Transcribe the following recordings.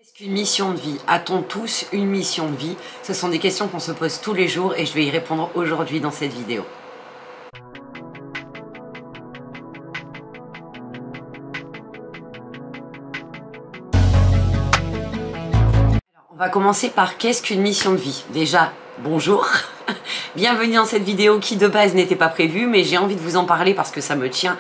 Qu'est-ce qu'une mission de vie? A-t-on tous une mission de vie? Ce sont des questions qu'on se pose tous les jours et je vais y répondre aujourd'hui dans cette vidéo. Alors, on va commencer par qu'est-ce qu'une mission de vie? Déjà, bonjour, bienvenue dans cette vidéo qui de base n'était pas prévue, mais j'ai envie de vous en parler parce que ça me tient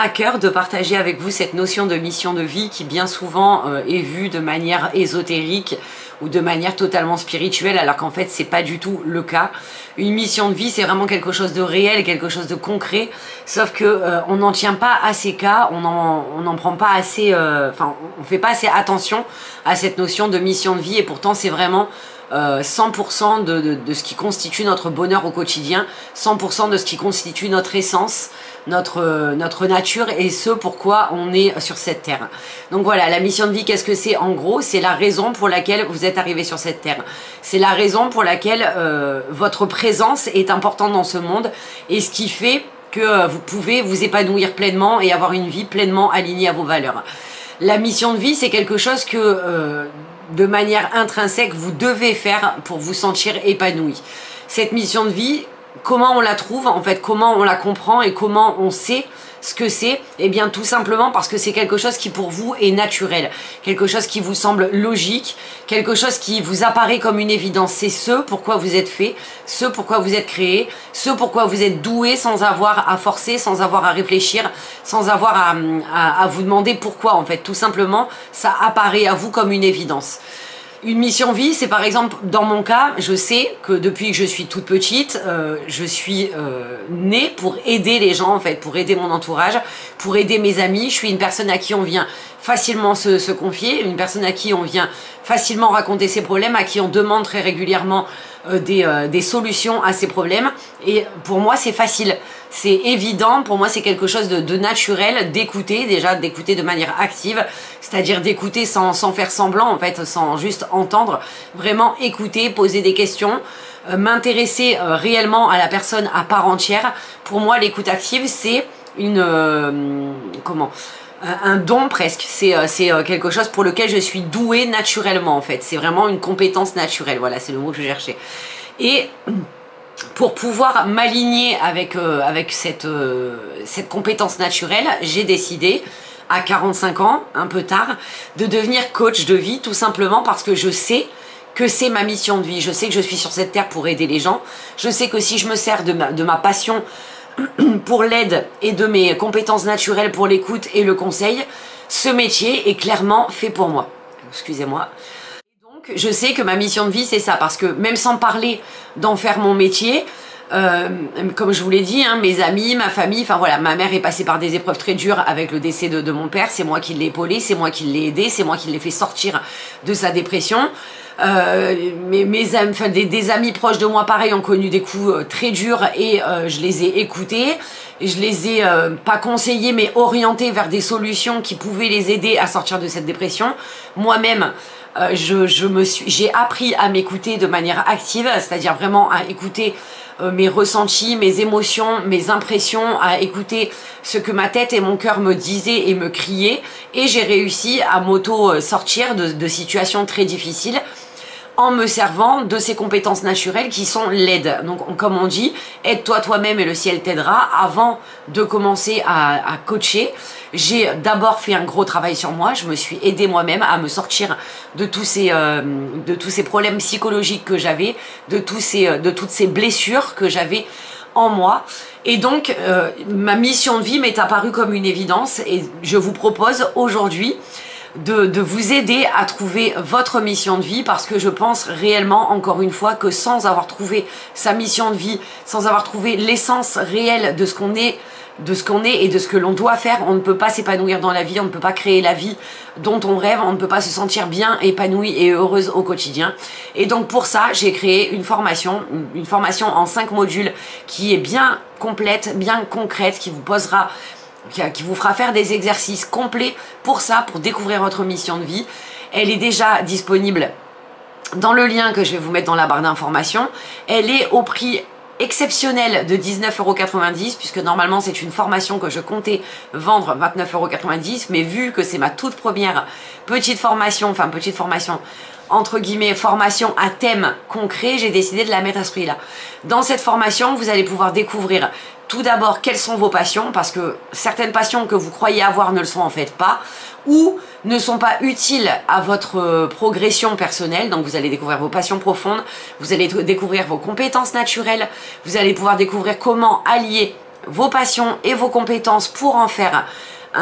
à cœur de partager avec vous cette notion de mission de vie qui bien souvent est vue de manière ésotérique ou de manière totalement spirituelle, alors qu'en fait c'est pas du tout le cas. Une mission de vie, c'est vraiment quelque chose de réel, quelque chose de concret, sauf que on n'en tient pas assez cas, on n'en prend pas assez, on fait pas assez attention à cette notion de mission de vie, et pourtant c'est vraiment 100% de ce qui constitue notre bonheur au quotidien, 100% de ce qui constitue notre essence, notre nature et ce pourquoi on est sur cette terre. Donc voilà, la mission de vie, qu'est-ce que c'est? En gros, c'est la raison pour laquelle vous êtes arrivé sur cette terre. C'est la raison pour laquelle votre présence est importante dans ce monde et ce qui fait que vous pouvez vous épanouir pleinement et avoir une vie pleinement alignée à vos valeurs. La mission de vie, c'est quelque chose que de manière intrinsèque vous devez faire pour vous sentir épanoui. Cette mission de vie, comment on la trouve en fait, comment on la comprend et comment on sait ce que c'est? Eh bien tout simplement parce que c'est quelque chose qui pour vous est naturel, quelque chose qui vous semble logique, quelque chose qui vous apparaît comme une évidence. C'est ce pourquoi vous êtes fait, ce pourquoi vous êtes créé, ce pourquoi vous êtes doué sans avoir à forcer, sans avoir à réfléchir, sans avoir à vous demander pourquoi en fait. Tout simplement, ça apparaît à vous comme une évidence. Une mission vie, c'est par exemple, dans mon cas, je sais que depuis que je suis toute petite, je suis née pour aider les gens en fait, pour aider mon entourage, pour aider mes amis. Je suis une personne à qui on vient facilement se confier, une personne à qui on vient facilement raconter ses problèmes, à qui on demande très régulièrement des solutions à ces problèmes. Et pour moi, c'est facile. C'est évident, pour moi c'est quelque chose de naturel d'écouter, déjà d'écouter de manière active, c'est-à-dire d'écouter sans faire semblant en fait, sans juste entendre, vraiment écouter, poser des questions, m'intéresser réellement à la personne à part entière. Pour moi l'écoute active c'est un don presque, c'est quelque chose pour lequel je suis douée naturellement en fait, c'est vraiment une compétence naturelle, voilà c'est le mot que je cherchais. Et pour pouvoir m'aligner avec cette compétence naturelle, j'ai décidé, à 45 ans, un peu tard, de devenir coach de vie, tout simplement parce que je sais que c'est ma mission de vie. Je sais que je suis sur cette terre pour aider les gens. Je sais que si je me sers de ma passion pour l'aide et de mes compétences naturelles pour l'écoute et le conseil, ce métier est clairement fait pour moi. Excusez-moi. Je sais que ma mission de vie c'est ça, parce que même sans parler d'en faire mon métier, comme je vous l'ai dit, hein, mes amis, ma famille, enfin voilà, ma mère est passée par des épreuves très dures avec le décès de mon père, c'est moi qui l'ai épaulé, c'est moi qui l'ai aidé, c'est moi qui l'ai fait sortir de sa dépression. Des amis proches de moi pareil ont connu des coups très durs et je les ai écoutés, je les ai pas conseillés mais orientés vers des solutions qui pouvaient les aider à sortir de cette dépression. Moi-même j'ai appris à m'écouter de manière active, c'est-à-dire vraiment à écouter mes ressentis, mes émotions, mes impressions, à écouter ce que ma tête et mon cœur me disaient et me criaient, et j'ai réussi à m'auto-sortir de situations très difficiles en me servant de ces compétences naturelles qui sont l'aide. Donc comme on dit, aide-toi toi-même et le ciel t'aidera. Avant de commencer à coacher, j'ai d'abord fait un gros travail sur moi, je me suis aidée moi-même à me sortir de tous ces problèmes psychologiques que j'avais, de toutes ces blessures que j'avais en moi. Et donc ma mission de vie m'est apparue comme une évidence et je vous propose aujourd'hui de vous aider à trouver votre mission de vie, parce que je pense réellement, encore une fois, que sans avoir trouvé sa mission de vie, sans avoir trouvé l'essence réelle de ce qu'on est et de ce que l'on doit faire, on ne peut pas s'épanouir dans la vie, on ne peut pas créer la vie dont on rêve, on ne peut pas se sentir bien épanouie et heureuse au quotidien. Et donc pour ça, j'ai créé une formation en 5 modules qui est bien complète, bien concrète, qui vous fera faire des exercices complets pour ça, pour découvrir votre mission de vie. Elle est déjà disponible dans le lien que je vais vous mettre dans la barre d'informations. Elle est au prix exceptionnel de 19,90 € puisque normalement c'est une formation que je comptais vendre 29,90 €, mais vu que c'est ma toute première petite formation, enfin petite formation entre guillemets formation à thème concret, j'ai décidé de la mettre à ce prix-là. Dans cette formation, vous allez pouvoir découvrir tout d'abord quelles sont vos passions, parce que certaines passions que vous croyez avoir ne le sont en fait pas, ou ne sont pas utiles à votre progression personnelle. Donc vous allez découvrir vos passions profondes, vous allez découvrir vos compétences naturelles, vous allez pouvoir découvrir comment allier vos passions et vos compétences pour en faire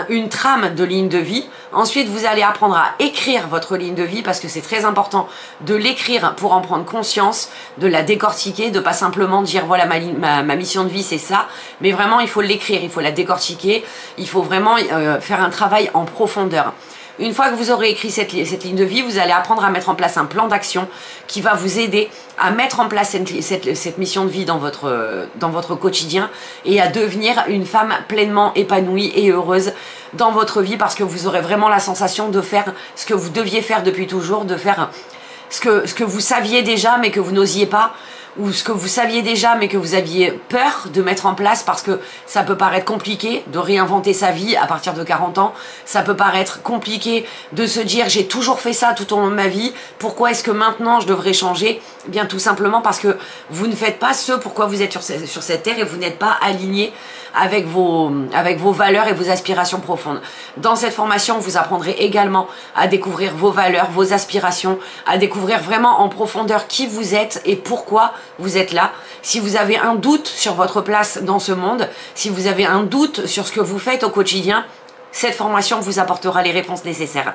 une trame de ligne de vie. Ensuite, vous allez apprendre à écrire votre ligne de vie parce que c'est très important de l'écrire pour en prendre conscience, de la décortiquer, de pas simplement dire voilà ma mission de vie c'est ça, mais vraiment il faut l'écrire, il faut la décortiquer, il faut vraiment faire un travail en profondeur. Une fois que vous aurez écrit cette ligne de vie, vous allez apprendre à mettre en place un plan d'action qui va vous aider à mettre en place cette mission de vie dans votre quotidien et à devenir une femme pleinement épanouie et heureuse dans votre vie, parce que vous aurez vraiment la sensation de faire ce que vous deviez faire depuis toujours, de faire ce que vous saviez déjà mais que vous n'osiez pas, ou ce que vous saviez déjà mais que vous aviez peur de mettre en place parce que ça peut paraître compliqué de réinventer sa vie à partir de 40 ans, ça peut paraître compliqué de se dire j'ai toujours fait ça tout au long de ma vie, pourquoi est-ce que maintenant je devrais changer? Eh bien tout simplement parce que vous ne faites pas ce pourquoi vous êtes sur cette terre et vous n'êtes pas aligné avec vos valeurs et vos aspirations profondes. Dans cette formation, vous apprendrez également à découvrir vos valeurs, vos aspirations, à découvrir vraiment en profondeur qui vous êtes et pourquoi vous êtes là. Si vous avez un doute sur votre place dans ce monde, si vous avez un doute sur ce que vous faites au quotidien, cette formation vous apportera les réponses nécessaires.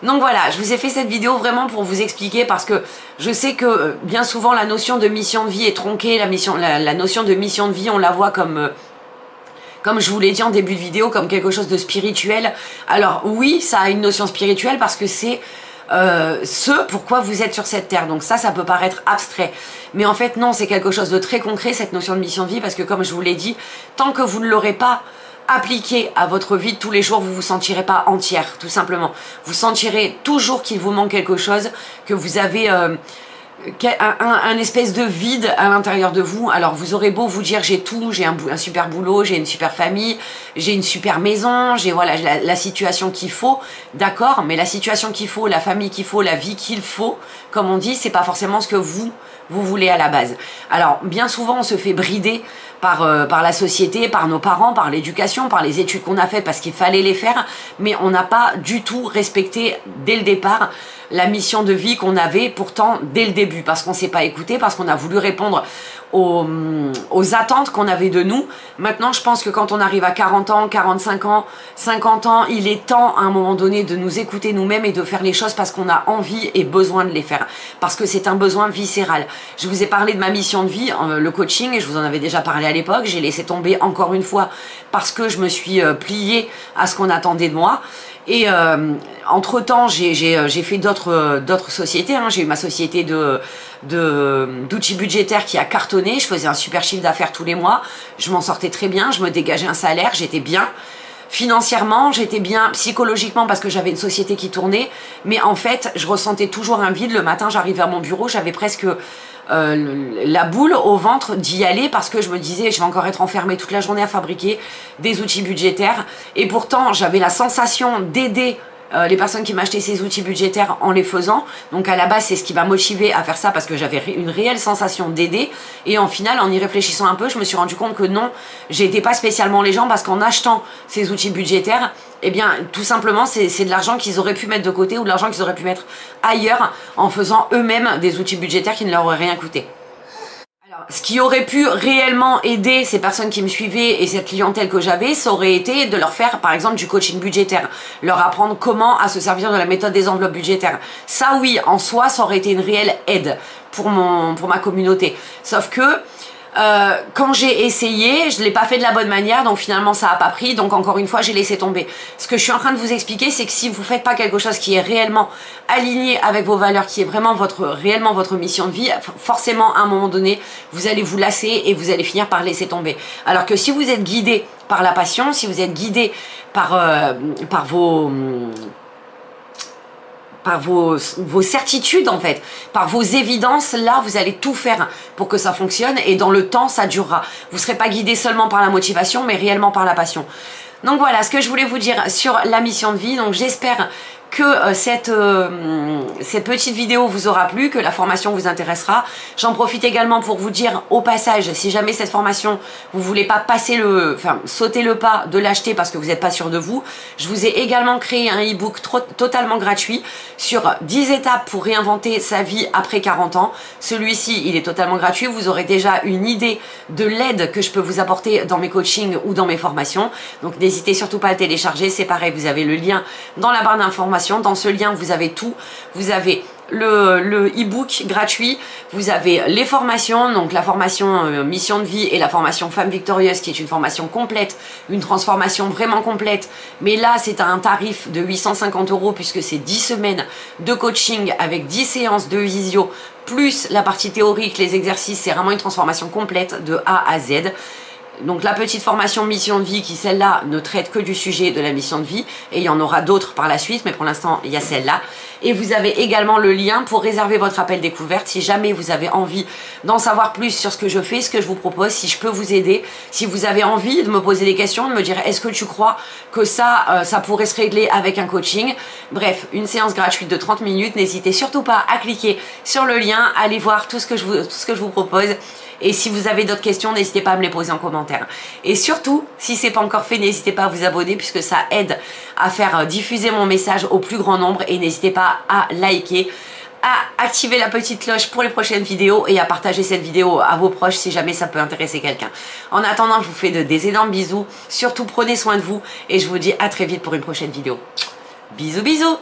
Donc voilà, je vous ai fait cette vidéo vraiment pour vous expliquer, parce que je sais que bien souvent la notion de mission de vie est tronquée, la notion de mission de vie on la voit comme je vous l'ai dit en début de vidéo, comme quelque chose de spirituel. Alors oui, ça a une notion spirituelle parce que c'est ce pourquoi vous êtes sur cette terre. Donc ça peut paraître abstrait. Mais en fait non, c'est quelque chose de très concret, cette notion de mission de vie, parce que comme je vous l'ai dit, tant que vous ne l'aurez pas appliqué à votre vie de tous les jours, vous vous sentirez pas entière, tout simplement. Vous sentirez toujours qu'il vous manque quelque chose, que vous avez un espèce de vide à l'intérieur de vous. Alors vous aurez beau vous dire j'ai tout, j'ai un super boulot, j'ai une super famille, j'ai une super maison, j'ai voilà la situation qu'il faut, d'accord, mais la situation qu'il faut, la famille qu'il faut, la vie qu'il faut, comme on dit, c'est pas forcément ce que vous voulez à la base. Alors bien souvent on se fait brider par la société, par nos parents, par l'éducation, par les études qu'on a faites parce qu'il fallait les faire, mais on n'a pas du tout respecté dès le départ la mission de vie qu'on avait pourtant dès le début, parce qu'on ne s'est pas écouté, parce qu'on a voulu répondre aux attentes qu'on avait de nous. Maintenant, je pense que quand on arrive à 40 ans, 45 ans, 50 ans, il est temps à un moment donné de nous écouter nous-mêmes et de faire les choses parce qu'on a envie et besoin de les faire, parce que c'est un besoin viscéral. Je vous ai parlé de ma mission de vie, le coaching, et je vous en avais déjà parlé à l'époque. J'ai laissé tomber encore une fois parce que je me suis pliée à ce qu'on attendait de moi. Et entre temps j'ai fait d'autres sociétés, hein. J'ai eu ma société d'outils budgétaires qui a cartonné, je faisais un super chiffre d'affaires tous les mois, je m'en sortais très bien, je me dégageais un salaire, j'étais bien financièrement, j'étais bien psychologiquement parce que j'avais une société qui tournait, mais en fait je ressentais toujours un vide. Le matin j'arrivais à mon bureau, j'avais presque la boule au ventre d'y aller parce que je me disais je vais encore être enfermée toute la journée à fabriquer des outils budgétaires, et pourtant j'avais la sensation d'aider les personnes qui m'achetaient ces outils budgétaires en les faisant. Donc à la base c'est ce qui m'a motivée à faire ça, parce que j'avais une réelle sensation d'aider, et en final en y réfléchissant un peu je me suis rendu compte que non, j'aidais pas spécialement les gens, parce qu'en achetant ces outils budgétaires, eh bien tout simplement c'est de l'argent qu'ils auraient pu mettre de côté, ou de l'argent qu'ils auraient pu mettre ailleurs en faisant eux-mêmes des outils budgétaires qui ne leur auraient rien coûté. Alors, ce qui aurait pu réellement aider ces personnes qui me suivaient et cette clientèle que j'avais, ça aurait été de leur faire par exemple du coaching budgétaire, leur apprendre comment à se servir de la méthode des enveloppes budgétaires. Ça oui, en soi, ça aurait été une réelle aide pour ma communauté. Sauf que quand j'ai essayé, je ne l'ai pas fait de la bonne manière, donc finalement ça n'a pas pris, donc encore une fois j'ai laissé tomber. Ce que je suis en train de vous expliquer, c'est que si vous ne faites pas quelque chose qui est réellement aligné avec vos valeurs, qui est vraiment réellement votre mission de vie, forcément à un moment donné vous allez vous lasser et vous allez finir par laisser tomber. Alors que si vous êtes guidé par la passion, si vous êtes guidé par vos certitudes en fait, par vos évidences. Là, vous allez tout faire pour que ça fonctionne et dans le temps, ça durera. Vous ne serez pas guidé seulement par la motivation, mais réellement par la passion. Donc voilà ce que je voulais vous dire sur la mission de vie. Donc j'espère que cette petite vidéo vous aura plu, que la formation vous intéressera. J'en profite également pour vous dire au passage, si jamais cette formation, vous voulez pas sauter le pas de l'acheter parce que vous n'êtes pas sûr de vous, je vous ai également créé un e-book totalement gratuit sur 10 étapes pour réinventer sa vie après 40 ans. Celui-ci, il est totalement gratuit. Vous aurez déjà une idée de l'aide que je peux vous apporter dans mes coachings ou dans mes formations. Donc n'hésitez surtout pas à le télécharger. C'est pareil, vous avez le lien dans la barre d'informations. Dans ce lien, vous avez tout. Vous avez le e-book gratuit, vous avez les formations, donc la formation mission de vie et la formation femme victorieuse qui est une formation complète, une transformation vraiment complète, mais là c'est à un tarif de 850 € puisque c'est 10 semaines de coaching avec 10 séances de visio plus la partie théorique, les exercices, c'est vraiment une transformation complète de A à Z. Donc la petite formation mission de vie qui celle-là ne traite que du sujet de la mission de vie et il y en aura d'autres par la suite, mais pour l'instant il y a celle-là. Et vous avez également le lien pour réserver votre appel découverte si jamais vous avez envie d'en savoir plus sur ce que je fais, ce que je vous propose, si je peux vous aider, si vous avez envie de me poser des questions, de me dire est-ce que tu crois que ça pourrait se régler avec un coaching. Bref, une séance gratuite de 30 minutes, n'hésitez surtout pas à cliquer sur le lien, allez voir tout ce que je vous propose. Et si vous avez d'autres questions, n'hésitez pas à me les poser en commentaire. Et surtout, si ce n'est pas encore fait, n'hésitez pas à vous abonner puisque ça aide à faire diffuser mon message au plus grand nombre. Et n'hésitez pas à liker, à activer la petite cloche pour les prochaines vidéos et à partager cette vidéo à vos proches si jamais ça peut intéresser quelqu'un. En attendant, je vous fais des énormes bisous. Surtout, prenez soin de vous et je vous dis à très vite pour une prochaine vidéo. Bisous, bisous!